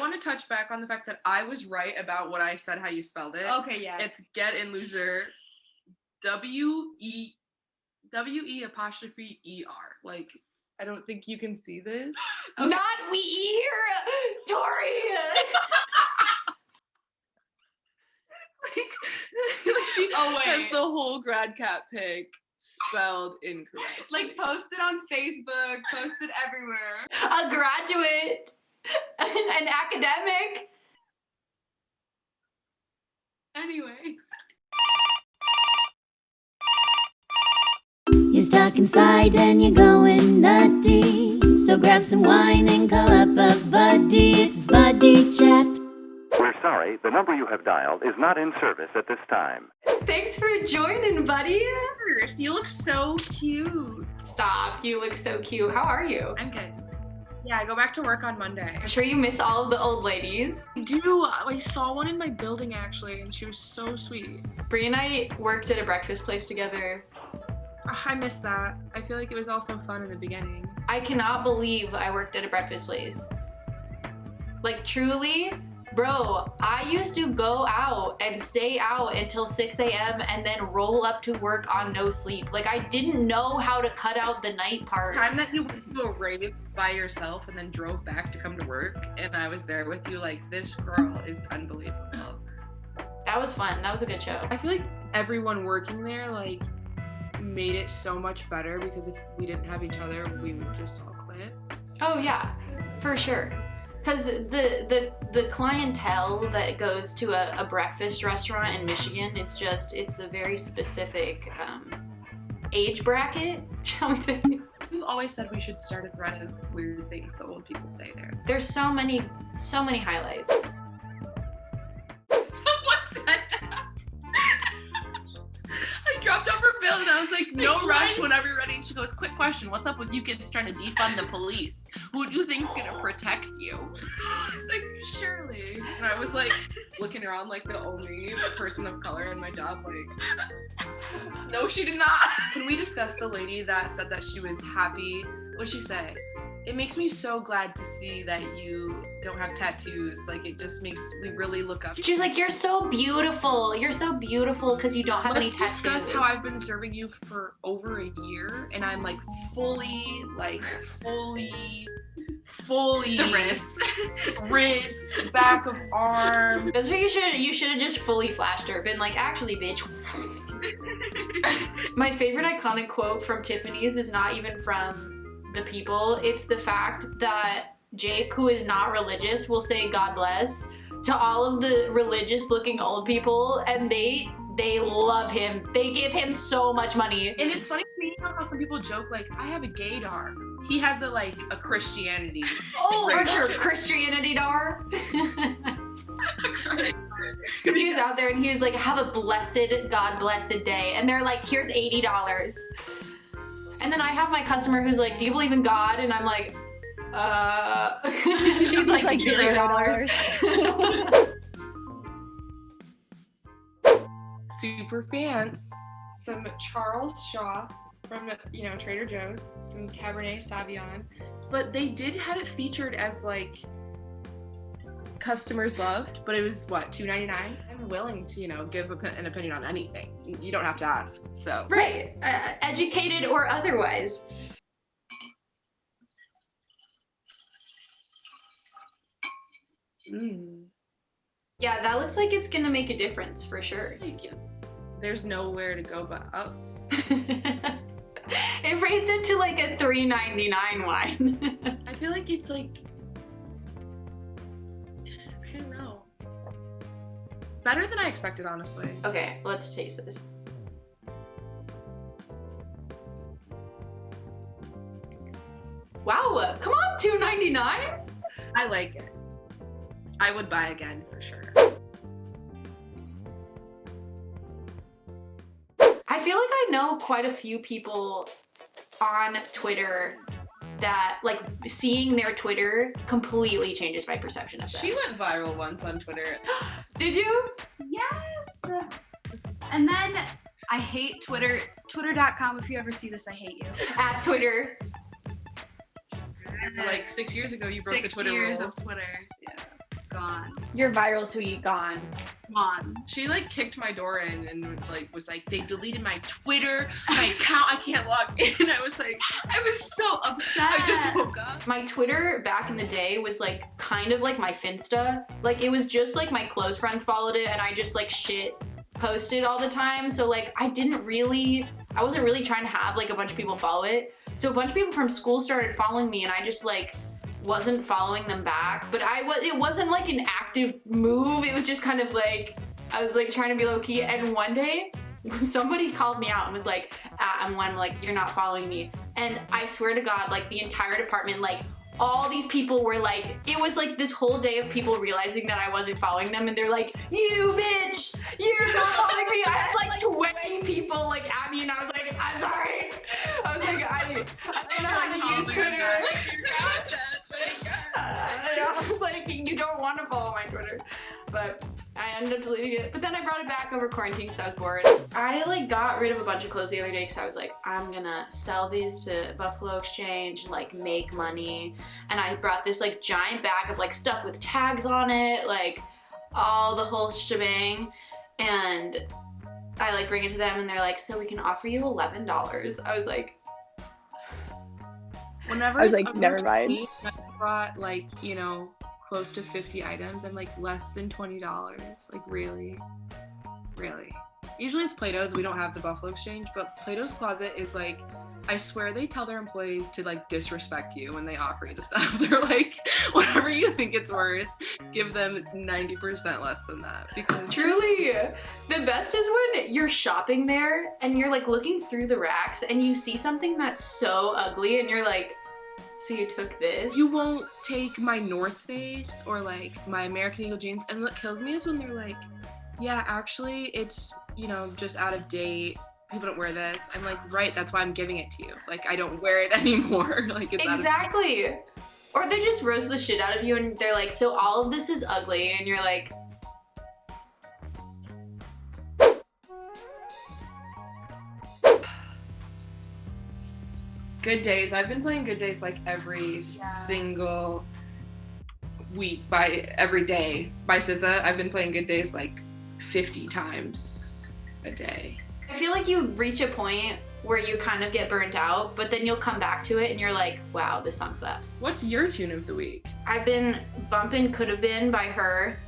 want to touch back on the fact that I was right about what I said, how you spelled it. Okay, yeah. It's get in leisure. W-E apostrophe E-R. Like, I don't think you can see this. Okay. Not we here, Tori. Oh wait, has the whole grad cat pic spelled incorrectly. Like posted on Facebook, posted everywhere. A graduate, an academic. Anyways. You're stuck inside and you're going nutty. So grab some wine and call up a buddy. It's Buddy Chat. We're sorry, the number you have dialed is not in service at this time. Thanks for joining, buddy. You look so cute. Stop, you look so cute. How are you? I'm good. Yeah, I go back to work on Monday. I'm sure you miss all of the old ladies. I do. I saw one in my building actually, and she was so sweet. Bree and I worked at a breakfast place together. I miss that. I feel like it was also fun in the beginning. I cannot believe I worked at a breakfast place. Like truly, bro, I used to go out and stay out until 6 a.m. and then roll up to work on no sleep. Like I didn't know how to cut out the night part. The time that you went to a rave by yourself and then drove back to come to work and I was there with you, like, this girl is unbelievable. That was fun. That was a good show. I feel like everyone working there, like, made it so much better because if we didn't have each other, we would just all quit. Oh yeah, for sure. Because the clientele that goes to a breakfast restaurant in Michigan is just, it's a very specific age bracket, shall we say. We've always said we should start a thread of weird things that old people say there. There's so many highlights. Someone said that. I dropped off her bill and I was like, no rush, whenever you're ready. And she goes, quick question, what's up with you kids trying to defund the police? Who do you think's gonna protect you? Like, surely. And I was like, looking around like the only person of color in my job, like, no, she did not. Can we discuss the lady that said that she was happy? What'd she say? It makes me so glad to see that you don't have tattoos. Like, it just makes me really look up. She was like, you're so beautiful. You're so beautiful because you don't have any tattoos. Let's discuss how I've been serving you for over a year and I'm like fully the wrist, back of arm. That's what you should have just fully flashed her. Been like, actually, bitch. My favorite iconic quote from Tiffany's is not even from the people. It's the fact that Jake, who is not religious, will say God bless to all of the religious looking old people and they love him. They give him so much money. And it's funny to me how some people joke like, I have a gaydar. He has a Christianity. Oh, for sure, Christianity dar. He was out there and he was like, have a blessed, God blessed day. And they're like, here's $80. And then I have my customer who's like, do you believe in God? And I'm like, she's like $0. Super fans. Some Charles Shaw from, Trader Joe's, some Cabernet Sauvignon. But they did have it featured as like customers loved, but it was what, $2.99? I'm willing to, give an opinion on anything. You don't have to ask, so. Right, educated or otherwise. Yeah, that looks like it's gonna make a difference for sure. There's nowhere to go but up. It raised it to like a $3.99 wine. I feel like it's like, I don't know. Better than I expected, honestly. Okay, let's taste this. Wow, come on, $2.99? I like it. I would buy again for sure. I feel like I know quite a few people on Twitter that, like, seeing their Twitter completely changes my perception of them. She went viral once on Twitter. Did you? Yes. And then I hate Twitter. Twitter.com, if you ever see this, I hate you. At Twitter. Like 6 years ago, you broke the Twitter rules. 6 years of Twitter. Yeah. gone. Your viral tweet gone. Gone. She like kicked my door in and like was like, they deleted my Twitter, my account, I can't log in. I was like, I was so upset. I just woke up. My Twitter back in the day was like kind of like my Finsta. Like it was just like my close friends followed it and I just like shit posted all the time. So like I wasn't really trying to have like a bunch of people follow it. So a bunch of people from school started following me and I just like wasn't following them back. But it wasn't like an active move. It was just kind of like, I was like trying to be low key. And one day somebody called me out and was like, I'm like, you're not following me. And I swear to God, like the entire department, like all these people were like, it was like this whole day of people realizing that I wasn't following them and they're like, you bitch, you're not following me. I had like 20 people like at me and I was like, I'm sorry. I was like, I don't know how to use Twitter. I was like, you don't want to follow my Twitter. But I ended up deleting it. But then I brought it back over quarantine because I was bored. I like got rid of a bunch of clothes the other day because I was like, I'm gonna sell these to Buffalo Exchange and like make money. And I brought this like giant bag of like stuff with tags on it, like all the whole shebang. And I like bring it to them and they're like, so we can offer you $11. I was like, whenever I was it's like, over never to mind. me, I brought like, you know, close to 50 items and like less than $20. Like really. Usually it's Plato's. We don't have the Buffalo Exchange, but Plato's Closet is like, I swear they tell their employees to like disrespect you when they offer you the stuff. They're like, whatever you think it's worth, give them 90% less than that. Because truly, the best is when you're shopping there and you're like looking through the racks and you see something that's so ugly and you're like, so you took this? you won't take my North Face or like my American Eagle jeans. And what kills me is when they're like, yeah, actually it's, you know, just out of date. People don't wear this. I'm like, right, that's why I'm giving it to you. Like, I don't wear it anymore. Like, it's exactly. Or they just roast the shit out of you and they're like, so all of this is ugly. And you're like, Good Days. I've been playing Good Days like every single week every day by SZA. I've been playing Good Days like 50 times a day. I feel like you reach a point where you kind of get burnt out, but then you'll come back to it and you're like, wow, this song slaps. What's your tune of the week? I've been bumping Could Have Been by her.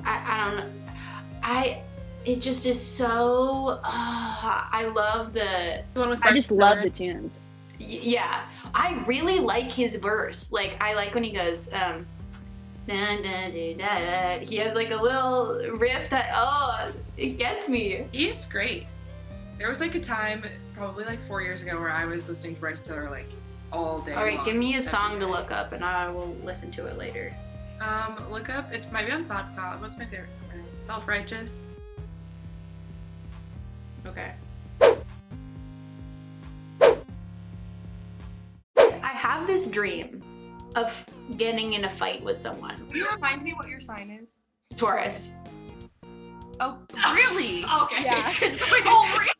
I don't know. It just is so, I love the one with I just love the tunes. Yeah, I really like his verse. Like, I like when he goes, da, da, da, da. He has like a little riff that, it gets me. He's great. There was like a time, probably like 4 years ago, where I was listening to Bryce Tiller like all day. All right, long, give me a every song to day. look up and I will listen to it later. Look up, it might be on SoundCloud. What's my favorite song? Self-Righteous. Okay. I have this dream of getting in a fight with someone. Will you remind me what your sign is? Taurus. Oh, really? Okay. Yeah. Oh, really?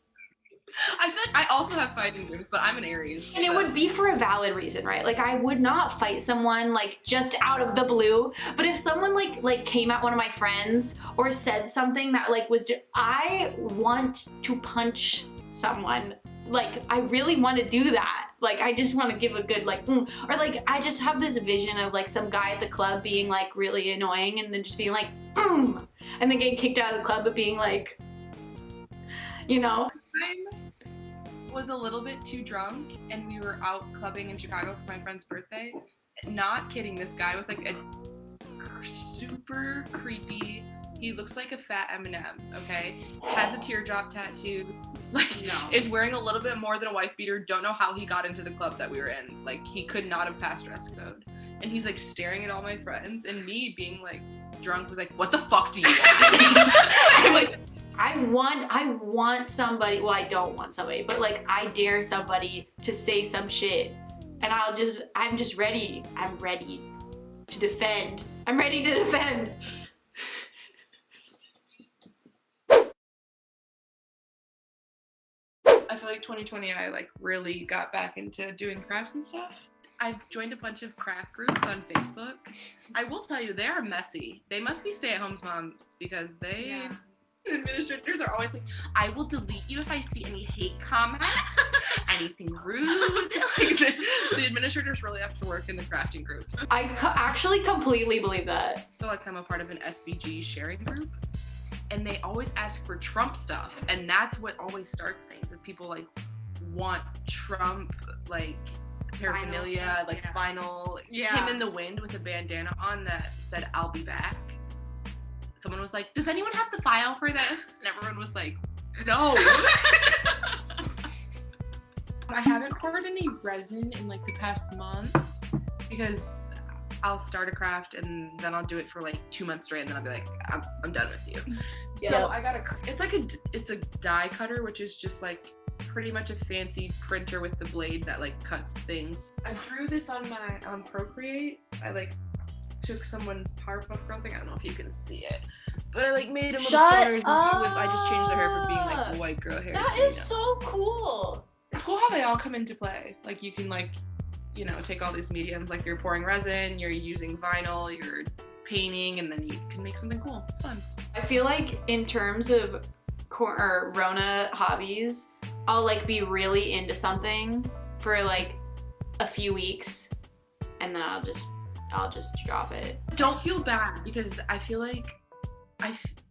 I feel like I also have fighting dreams, but I'm an Aries. And it would be for a valid reason, right? Like, I would not fight someone like just out of the blue. But if someone like came at one of my friends or said something that like I want to punch someone. Like, I really want to do that. Like, I just want to give a good like, or like, I just have this vision of like some guy at the club being like really annoying and then just being like, and then getting kicked out of the club but being like, you know. I was a little bit too drunk and we were out clubbing in Chicago for my friend's birthday. Not kidding, this guy with like a super creepy, he looks like a fat Eminem, okay? Has a teardrop tattoo, like is wearing a little bit more than a wife beater. Don't know how he got into the club that we were in. Like, he could not have passed dress code. And he's like staring at all my friends, and me being like drunk was like, what the fuck do you want? I'm like, I want somebody, well, I don't want somebody, but like, I dare somebody to say some shit and I'm just ready. I'm ready to defend. I'm ready to defend. I feel like 2020 I like really got back into doing crafts and stuff. I've joined a bunch of craft groups on Facebook. I will tell you, they are messy. They must be stay-at-home moms because they... Yeah. The administrators are always like, I will delete you if I see any hate comments, anything rude. Like the administrators really have to work in the crafting groups. I actually completely believe that. So like I'm a part of an SVG sharing group, and they always ask for Trump stuff, and that's what always starts things, is people like want Trump like paraphernalia, like vinyl. Yeah. Him in the wind with a bandana on that said, I'll be back. Someone was like, does anyone have the file for this? And everyone was like, no. I haven't poured any resin in like the past month because I'll start a craft and then I'll do it for like 2 months straight and then I'll be like, I'm done with you. Yeah. So I got it's a die cutter, which is just like pretty much a fancy printer with the blade that like cuts things. I drew this on my Procreate. I like took someone's Powerpuff Girl thing. I don't know if you can see it, but I like made a little stars. I just changed the hair from being like white girl hair. That is so cool. It's cool how they all come into play. Like you can like, you know, take all these mediums. Like you're pouring resin, you're using vinyl, you're painting, and then you can make something cool. It's fun. I feel like in terms of Rona hobbies, I'll like be really into something for like a few weeks, and then I'll just drop it. Don't feel bad because I feel like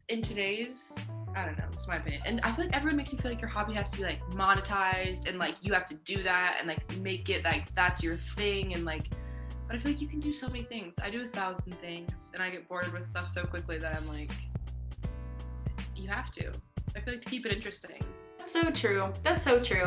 in today's, I don't know, it's my opinion, and I feel like everyone makes you feel like your hobby has to be like monetized and like you have to do that and like make it like that's your thing, and like, but I feel like you can do so many things. I do 1,000 things and I get bored with stuff so quickly that I'm like, you have to. I feel like to keep it interesting. That's so true. That's so true.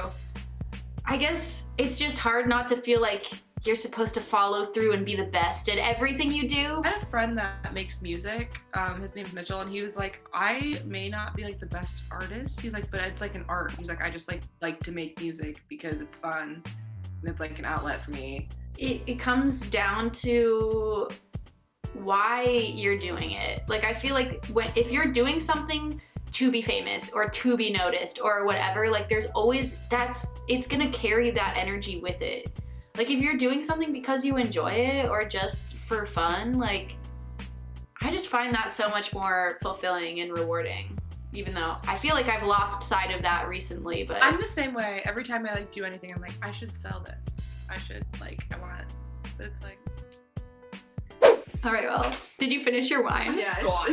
I guess it's just hard not to feel like you're supposed to follow through and be the best at everything you do. I had a friend that makes music. His name's Mitchell, and he was like, I may not be like the best artist. He's like, but it's like an art. He's like, I just like to make music because it's fun and it's like an outlet for me. It comes down to why you're doing it. Like I feel like if you're doing something to be famous or to be noticed or whatever, like there's always it's gonna carry that energy with it. Like if you're doing something because you enjoy it or just for fun, like I just find that so much more fulfilling and rewarding, even though I feel like I've lost sight of that recently. But I'm the same way. Every time I like do anything, I'm like, I should sell this. I should like, I want it. But it's like, all right, well, did you finish your wine? yeah, it's gone.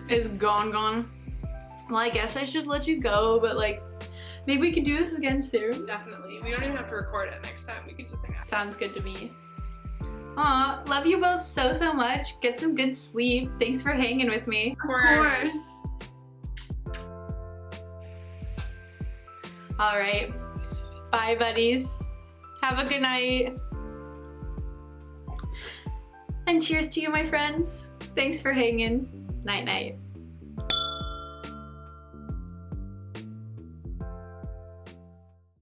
It's gone. Well, I guess I should let you go, but like maybe we can do this again soon. Definitely. We don't even have to record it next time. We can just hang out. Sounds good to me. Aw, love you both so much. Get some good sleep. Thanks for hanging with me. Of course. All right. Bye, buddies. Have a good night. And cheers to you, my friends. Thanks for hanging. Night, night.